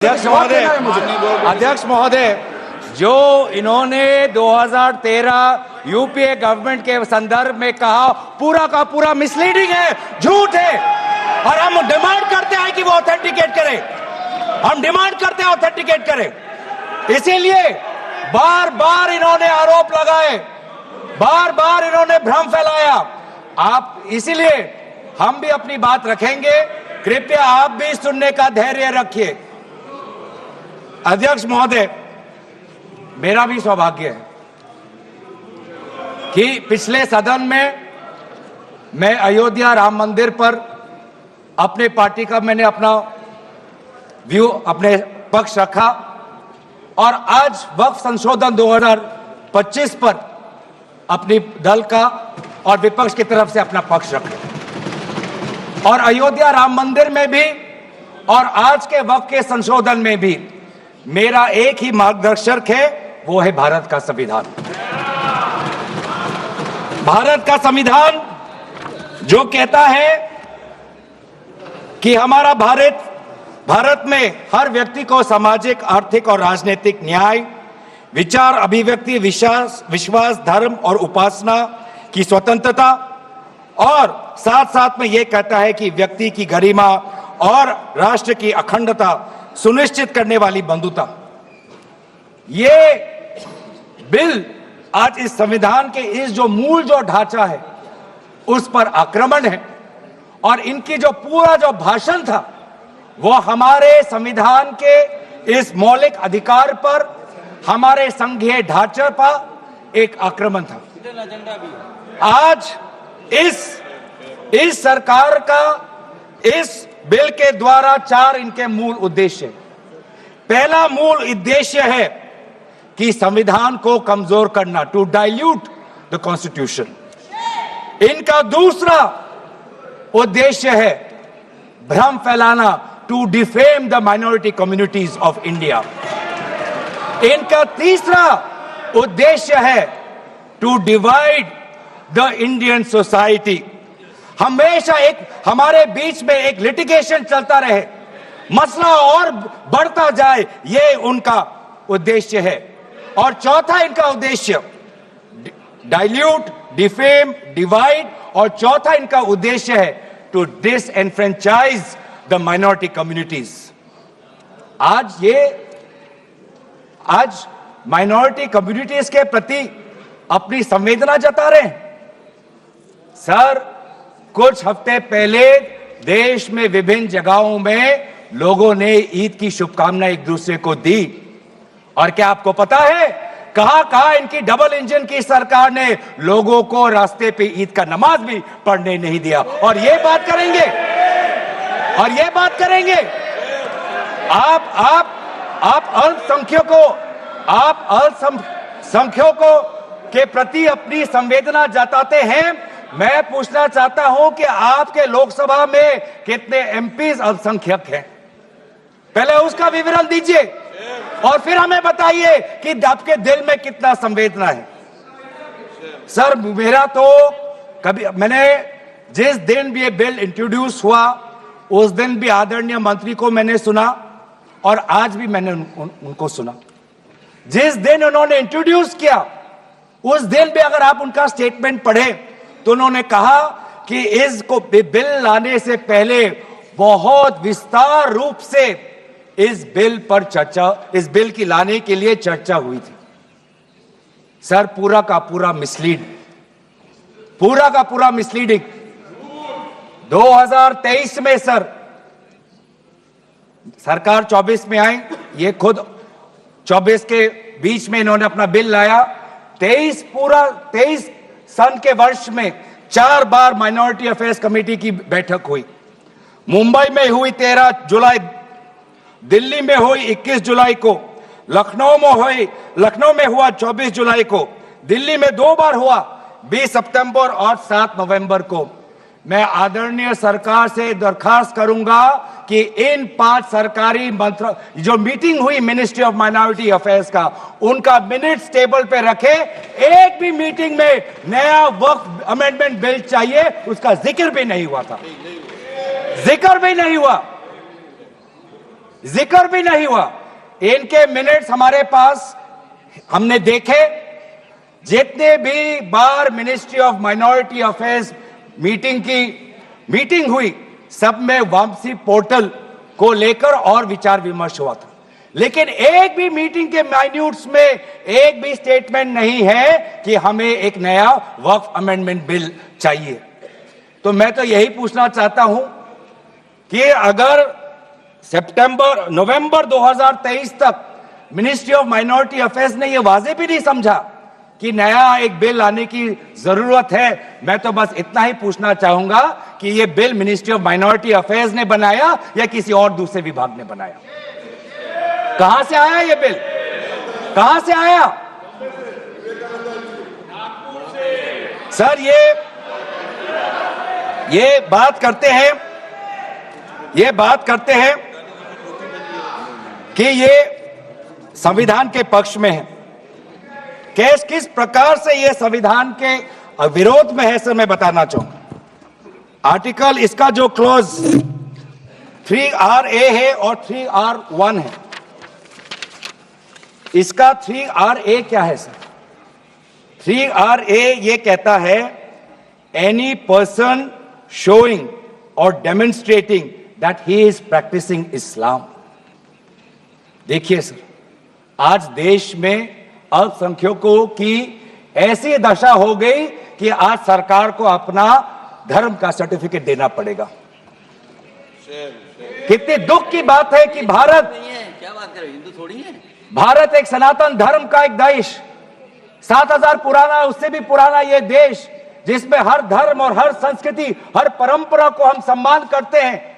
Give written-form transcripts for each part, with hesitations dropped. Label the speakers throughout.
Speaker 1: अध्यक्ष महोदय, जो इन्होंने 2013 यूपीए गवर्नमेंट के संदर्भ में कहा, पूरा का पूरा मिसलीडिंग है, झूठ है। और हम डिमांड करते हैं कि वो ऑथेंटिकेट करें, हम डिमांड करते हैं ऑथेंटिकेट करें। इसीलिए बार बार इन्होंने आरोप लगाए, बार बार इन्होंने भ्रम फैलाया। आप इसीलिए हम भी अपनी बात रखेंगे, कृपया आप भी सुनने का धैर्य रखिए। अध्यक्ष महोदय, मेरा भी सौभाग्य है कि पिछले सदन में मैं अयोध्या राम मंदिर पर अपने पार्टी का मैंने अपना व्यू, अपने पक्ष रखा और आज वक्फ संशोधन 2025 पर अपनी दल का और विपक्ष की तरफ से अपना पक्ष रखा। और अयोध्या राम मंदिर में भी और आज के वक्फ के संशोधन में भी मेरा एक ही मार्गदर्शक है, वो है भारत का संविधान। भारत का संविधान जो कहता है कि हमारा भारत में हर व्यक्ति को सामाजिक, आर्थिक और राजनीतिक न्याय, विचार, अभिव्यक्ति, विश्वास, धर्म और उपासना की स्वतंत्रता और साथ साथ में यह कहता है कि व्यक्ति की गरिमा और राष्ट्र की अखंडता सुनिश्चित करने वाली बंधुता। ये बिल आज इस संविधान के इस जो मूल जो ढांचा है उस पर आक्रमण है। और इनकी जो पूरा जो भाषण था वो हमारे संविधान के इस मौलिक अधिकार पर, हमारे संघीय ढांचे पर एक आक्रमण था। आज इस सरकार का इस बिल के द्वारा 4 इनके मूल उद्देश्य। पहला मूल उद्देश्य है कि संविधान को कमजोर करना, टू डाइल्यूट द कॉन्स्टिट्यूशन। इनका दूसरा उद्देश्य है भ्रम फैलाना, to defame the minority communities of India. इनका तीसरा उद्देश्य है to divide the Indian society. हमेशा एक हमारे बीच में एक लिटिगेशन चलता रहे, मसला और बढ़ता जाए, ये उनका उद्देश्य है। और चौथा इनका उद्देश्य डाइल्यूट, डिफेम, डिवाइड, और चौथा इनका उद्देश्य है to disenfranchise the minority communities. आज माइनॉरिटी कम्युनिटीज के प्रति अपनी संवेदना जता रहे हैं। सर, कुछ हफ्ते पहले देश में विभिन्न जगहों में लोगों ने ईद की शुभकामनाएं एक दूसरे को दी। और क्या आपको पता है कहां इनकी डबल इंजन की सरकार ने लोगों को रास्ते पे ईद का नमाज भी पढ़ने नहीं दिया। और ये बात करेंगे आप अल्पसंख्यकों के प्रति अपनी संवेदना जताते हैं। मैं पूछना चाहता हूं कि आपके लोकसभा में कितने एमपीज अल्पसंख्यक हैं? पहले उसका विवरण दीजिए और फिर हमें बताइए कि आपके दिल में कितना संवेदना है। सर, मेरा तो मैंने जिस दिन भी ये बिल इंट्रोड्यूस हुआ उस दिन भी आदरणीय मंत्री को मैंने सुना और आज भी मैंने उनको सुना। जिस दिन उन्होंने इंट्रोड्यूस किया उस दिन भी अगर आप उनका स्टेटमेंट पढ़े तो उन्होंने कहा कि इसको बिल लाने से पहले बहुत विस्तार रूप से इस बिल की लाने के लिए चर्चा हुई थी। सर, पूरा का पूरा मिसलीडिंग 2023 में सर, सरकार 24 में आई, ये खुद 24 के बीच में इन्होंने अपना बिल लाया। 23 सन के वर्ष में 4 बार माइनॉरिटी अफेयर्स कमेटी की बैठक हुई। मुंबई में हुई 13 जुलाई, दिल्ली में हुई 21 जुलाई को, लखनऊ में हुआ 24 जुलाई को, दिल्ली में 2 बार हुआ 20 सितंबर और 7 नवंबर को। मैं आदरणीय सरकार से दरखास्त करूंगा कि इन 5 सरकारी जो मीटिंग हुई मिनिस्ट्री ऑफ माइनॉरिटी अफेयर्स का, उनका मिनट्स टेबल पे रखे। एक भी मीटिंग में नया वक्फ अमेंडमेंट बिल चाहिए उसका जिक्र भी नहीं हुआ था, जिक्र भी नहीं हुआ। जिक्र भी नहीं हुआ। इनके मिनट्स हमारे पास, हमने देखे, जितने भी बार ministry of minority affairs meeting हुई, सब में वापसी पोर्टल को लेकर और विचार विमर्श हुआ था, लेकिन एक भी मीटिंग के माइन्यूट्स में एक भी स्टेटमेंट नहीं है कि हमें एक नया वक्फ अमेंडमेंट बिल चाहिए। तो मैं तो यही पूछना चाहता हूं कि अगर नवंबर 2023 तक मिनिस्ट्री ऑफ माइनॉरिटी अफेयर्स ने यह वाजे भी नहीं समझा कि नया एक बिल लाने की जरूरत है, मैं तो बस इतना ही पूछना चाहूंगा कि यह bill ministry of minority affairs ने बनाया या किसी और दूसरे विभाग ने बनाया? कहां से आया यह बिल? कहां से आया? सर ये बात करते हैं कि ये संविधान के पक्ष में है। केस किस प्रकार से ये संविधान के विरोध में है सर, मैं बताना चाहूंगा। आर्टिकल, इसका जो क्लॉज 3RA है और 3R1 है। इसका 3RA क्या है सर? 3RA ये कहता है, any person showing or demonstrating that he is practicing Islam। देखिए सर, आज देश में अल्पसंख्यकों की ऐसी दशा हो गई कि आज सरकार को अपना धर्म का सर्टिफिकेट देना पड़ेगा। कितनी दुख की बात है कि भारत,
Speaker 2: क्या बात कर रहे हो, हिंदू थोड़ी है।
Speaker 1: भारत एक सनातन धर्म का एक देश, 7000 पुराना, उससे भी पुराना ये देश, जिसमें हर धर्म और हर संस्कृति, हर परंपरा को हम सम्मान करते हैं।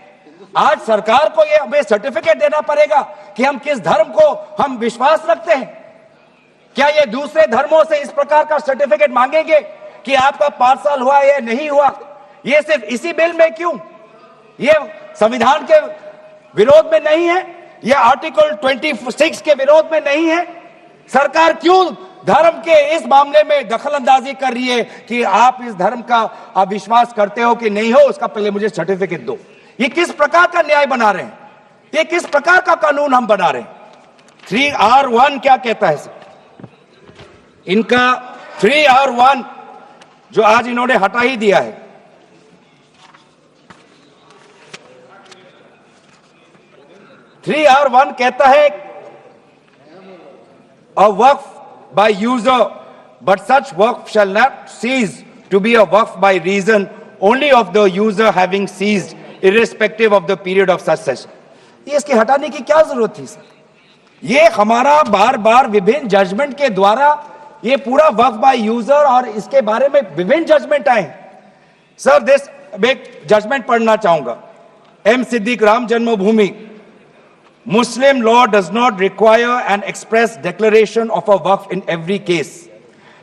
Speaker 1: आज सरकार को ये हमें सर्टिफिकेट देना पड़ेगा कि हम किस धर्म को हम विश्वास रखते हैं। क्या ये दूसरे धर्मों से इस प्रकार का सर्टिफिकेट मांगेंगे कि आपका 5 साल हुआ या नहीं हुआ? ये सिर्फ इसी बिल में क्यों? ये संविधान के विरोध में नहीं है? ये आर्टिकल 26 के विरोध में नहीं है? सरकार क्यों धर्म के इस मामले में दखल अंदाजी कर रही है कि आप इस धर्म का आप विश्वास करते हो कि नहीं हो, उसका पहले मुझे सर्टिफिकेट दो? ये किस प्रकार का न्याय बना रहे हैं? ये किस प्रकार का कानून हम बना रहे हैं? 3R1 क्या कहता है सर? इनका 3R1 जो आज इन्होंने हटा ही दिया है, (3R1) कहता है, a waqf by user, but such waqf shall not cease to be a waqf by reason only of the user having ceased, irrespective of the period of such cession। ये इसके हटाने की क्या जरूरत थी सर? ये हमारा बार बार विभिन्न जजमेंट के द्वारा ये पूरा वक्फ बाय यूजर और इसके बारे में विभिन्न जजमेंट आए सर। एक जजमेंट पढ़ना चाहूंगा। M Siddique, Ram Janmabhoomi, Muslim law does not require an express declaration of a waqf in every case.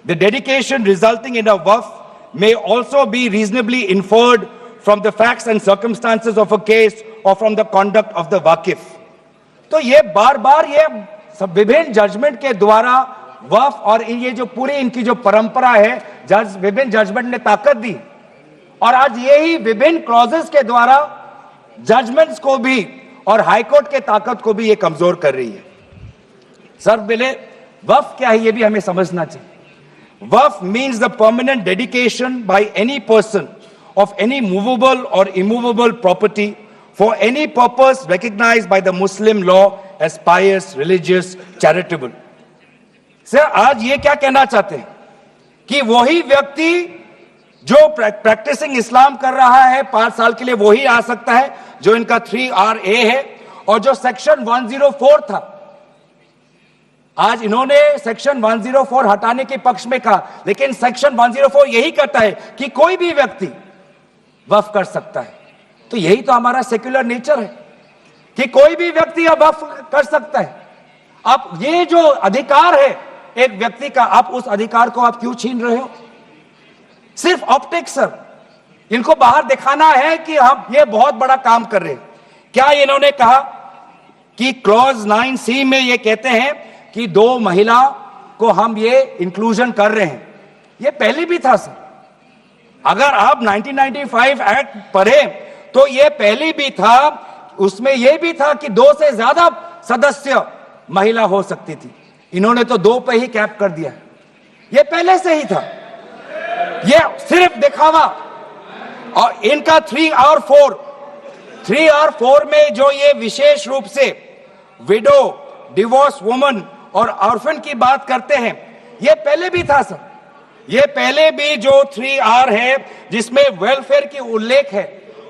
Speaker 1: The dedication resulting in a waqf may also be reasonably inferred from the facts and circumstances of a case or from the conduct of the waqif। तो ये बार बार ये सब विभिन्न judgement के द्वारा वक्फ और ये जो पूरी इनकी जो परंपरा है, विभिन्न जजमेंट ने ताकत दी, और आज यही विभिन्न क्लॉजेस के द्वारा जजमेंट्स को भी और हाईकोर्ट के ताकत को भी ये कमजोर कर रही है। सर बोले वक्फ क्या है, ये भी हमें समझना चाहिए। Waqf means the permanent dedication by any person of any movable और immovable property for any purpose recognised by the Muslim law as pious, religious, charitable. Sir आज ये क्या कहना चाहते हैं कि वही व्यक्ति जो प्रैक्टिसिंग इस्लाम कर रहा है 5 साल के लिए वही आ सकता है, जो इनका 3RA है, और जो सेक्शन 104 था, आज इन्होंने सेक्शन 104 हटाने के पक्ष में कहा, लेकिन सेक्शन 104 यही कहता है कि कोई भी व्यक्ति वक्फ कर सकता है। तो यही तो हमारा सेक्युलर नेचर है कि कोई भी व्यक्ति अब वक्फ कर सकता है। अब ये जो अधिकार है एक व्यक्ति का, आप उस अधिकार को आप क्यों छीन रहे हो? सिर्फ ऑप्टिक्स सर, इनको बाहर दिखाना है कि हम ये बहुत बड़ा काम कर रहे हैं। क्या इन्होंने कहा कि क्लॉज 9C में ये कहते हैं कि 2 महिला को हम ये इंक्लूजन कर रहे हैं? ये पहले भी था सर। अगर आप 1995 एक्ट पढ़े तो ये पहले भी था उसमें यह भी था कि 2 से ज्यादा सदस्य महिला हो सकती थी। इन्होंने तो 2 पे ही कैप कर दिया। यह पहले से ही था, यह सिर्फ दिखावा। और इनका 3 और 4 में जो ये विशेष रूप से विडो, डिवोर्स वुमन और ऑर्फन की बात करते हैं, यह पहले भी था सर। यह पहले भी जो 3R है जिसमें वेलफेयर की उल्लेख है,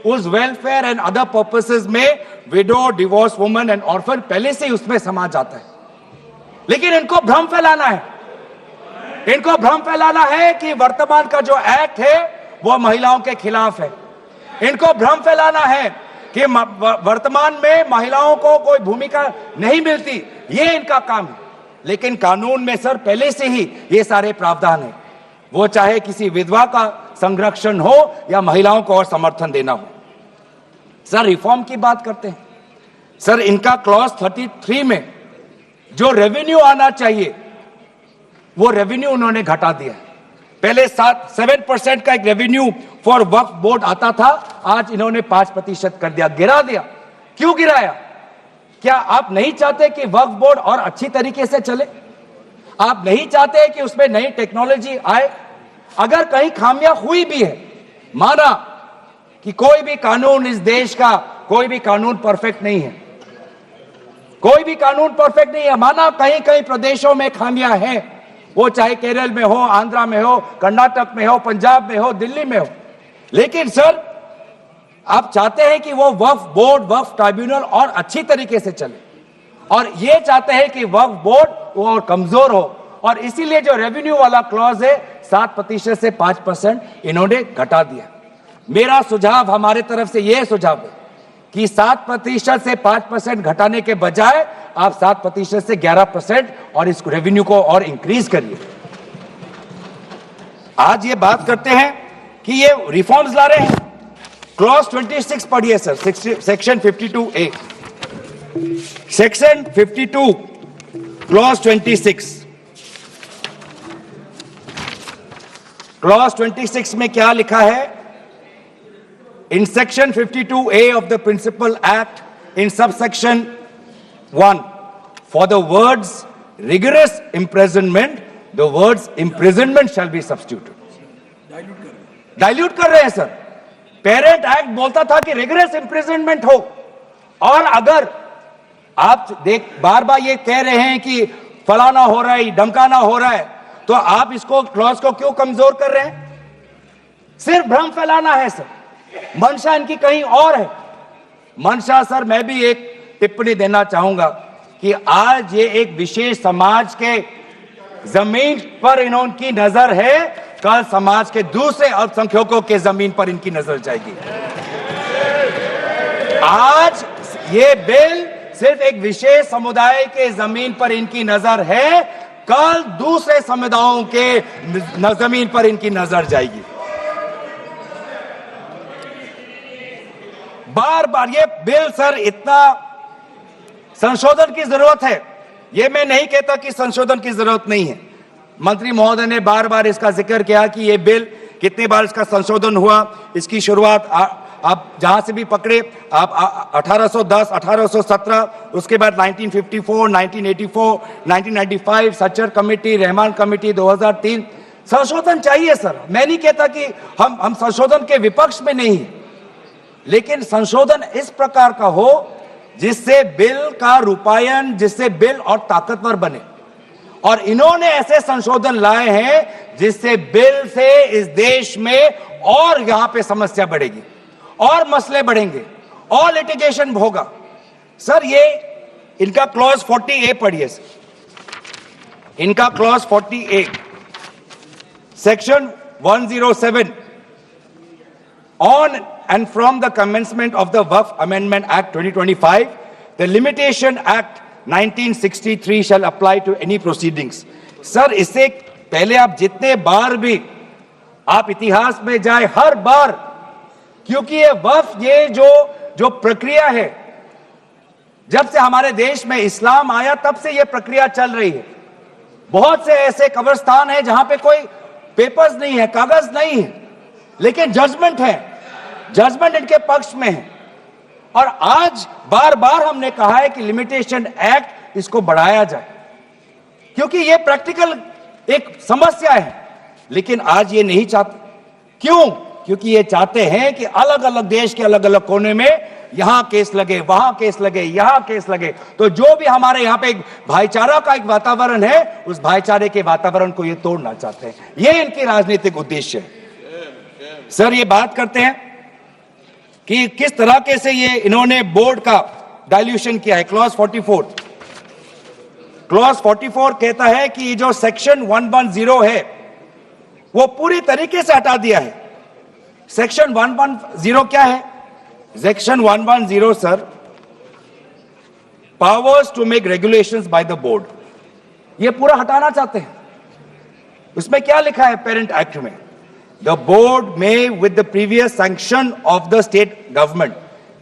Speaker 1: उस वेलफेयर एंड अदर पर्पसेस में window, divorce woman and orphan पहले से ही उसमें समा जाता है। लेकिन इनको भ्रम फैलाना है, इनको भ्रम फैलाना है कि वर्तमान का जो एक्ट है वो महिलाओं के खिलाफ है। इनको भ्रम फैलाना है कि वर्तमान में महिलाओं को कोई भूमिका नहीं मिलती, ये इनका काम है। लेकिन कानून में सर पहले से ही ये सारे प्रावधान है, वो चाहे किसी विधवा का संरक्षण हो या महिलाओं को और समर्थन देना हो। सर रिफॉर्म की बात करते हैं, सर इनका क्लॉज 33 में जो रेवेन्यू आना चाहिए वो रेवेन्यू उन्होंने घटा दिया। पहले 7% का एक रेवेन्यू फॉर वक्फ बोर्ड आता था, आज इन्होंने 5% कर दिया, गिरा दिया। क्यों गिराया? क्या आप नहीं चाहते कि वक्फ बोर्ड और अच्छी तरीके से चले? आप नहीं चाहते कि उसमें नई टेक्नोलॉजी आए? अगर कहीं खामियां हुई भी है, माना कि कोई भी कानून इस देश का, कोई भी कानून परफेक्ट नहीं है, कोई भी कानून परफेक्ट नहीं है, माना कहीं कहीं प्रदेशों में खामियां हैं, वो चाहे केरल में हो, आंध्रा में हो, कर्नाटक में हो, पंजाब में हो, दिल्ली में हो। लेकिन सर आप चाहते हैं कि वो वक्फ बोर्ड, वक्फ ट्राइब्यूनल और अच्छी तरीके से चले, और ये चाहते हैं कि वक्फ बोर्ड वो और कमजोर हो, और इसीलिए जो रेवेन्यू वाला क्लॉज है 7% से 5% इन्होंने घटा दिया। मेरा सुझाव, हमारे तरफ से यह सुझाव है कि 7% से 5% घटाने के बजाय आप 7% से 11% और इस रेवेन्यू को और इंक्रीज करिए। आज ये बात करते हैं कि ये रिफॉर्म्स ला रहे हैं। क्लॉज 26 पढ़िए sir, section 52A, section 52 clause 26। Clause 26 में क्या लिखा है? In section 52A of the Principal Act, in subsection 1, for the words rigorous imprisonment, the words imprisonment shall be substituted. Dilute कर रहे हैं सर। पेरेंट एक्ट बोलता था कि रिगरस इम्प्रिजनमेंट हो, और अगर आप बार बार ये कह रहे हैं कि फलाना हो रहा है, धमकाना हो रहा है, तो आप इसको क्लॉज को क्यों कमजोर कर रहे हैं? सिर्फ भ्रम फैलाना है सर। मंशा इनकी कहीं और है। मंशा सर, मैं भी एक टिप्पणी देना चाहूंगा कि आज ये एक विशेष समाज के जमीन पर इनकी नजर है, कल समाज के दूसरे अल्पसंख्यकों के जमीन पर इनकी नजर जाएगी। आज ये बिल सिर्फ एक विशेष समुदाय के जमीन पर इनकी नजर है, कल दूसरे समुदायों के जमीन पर इनकी नजर जाएगी। बार बार ये बिल सर, इतना संशोधन की जरूरत है। ये मैं नहीं कहता कि संशोधन की जरूरत नहीं है। मंत्री महोदय ने बार बार इसका जिक्र किया कि ये बिल कितने बार इसका संशोधन हुआ। इसकी शुरुआत आप जहां से भी पकड़े, आप 1810, 1817, उसके बाद 1954, 1984, 1995, सच्चर कमेटी, रहमान कमेटी 2003। संशोधन चाहिए सर, मैं नहीं कहता कि हम संशोधन के विपक्ष में नहीं, लेकिन संशोधन इस प्रकार का हो जिससे बिल का रूपायन, जिससे बिल और ताकतवर बने। और इन्होंने ऐसे संशोधन लाए हैं जिससे बिल से इस देश में और यहां पे समस्या बढ़ेगी, और मसले बढ़ेंगे, और लिटिगेशन होगा। सर ये इनका क्लॉज 40A पढ़िए सर। इनका clause 40A, section 107, on and from the commencement of the Waqf Amendment Act 2025, the Limitation Act 1963 shall apply to any proceedings. Sir इससे पहले आप जितने बार भी आप इतिहास में जाए, हर बार, क्योंकि ये वक्फ, ये जो प्रक्रिया है, जब से हमारे देश में इस्लाम आया तब से ये प्रक्रिया चल रही है। बहुत से ऐसे कब्रिस्तान हैं जहां पे कोई पेपर्स नहीं है, कागज नहीं है, लेकिन जजमेंट है, जजमेंट इनके पक्ष में है। और आज बार बार हमने कहा है कि लिमिटेशन एक्ट इसको बढ़ाया जाए, क्योंकि ये प्रैक्टिकल एक समस्या है। लेकिन आज ये नहीं चाहते। क्यों? क्योंकि ये चाहते हैं कि अलग अलग देश के अलग अलग कोने में यहां केस लगे, वहां केस लगे, यहां केस लगे। तो जो भी हमारे यहां पे एक भाईचारा का एक वातावरण है, उस भाईचारे के वातावरण को ये तोड़ना चाहते हैं। ये इनकी राजनीतिक उद्देश्य है। सर, ये बात करते हैं कि किस तरीके से ये इन्होंने बोर्ड का डाइल्यूशन किया है। क्लॉज 44, क्लॉज 44 कहता है कि जो सेक्शन 110 है वो पूरी तरीके से हटा दिया है। सेक्शन 110 क्या है? Section 110 sir, powers to make regulations by the board, ये पूरा हटाना चाहते हैं। उसमें क्या लिखा है पेरेंट एक्ट में? द बोर्ड में with the previous sanction of the state government,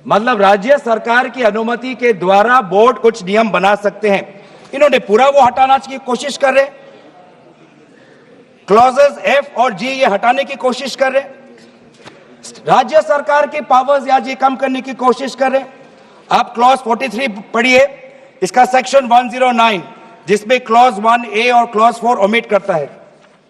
Speaker 1: मतलब राज्य सरकार की अनुमति के द्वारा बोर्ड कुछ नियम बना सकते हैं। इन्होंने पूरा वो हटाना की कोशिश कर रहे। क्लॉजेस एफ और जी ये हटाने की कोशिश कर रहे। राज्य सरकार की पावर्स या जी कम करने की कोशिश कर रहे। आप क्लॉज 43 पढ़िए, इसका सेक्शन 109 जिसमें क्लॉज 1A और क्लॉज 4 ओमिट करता है।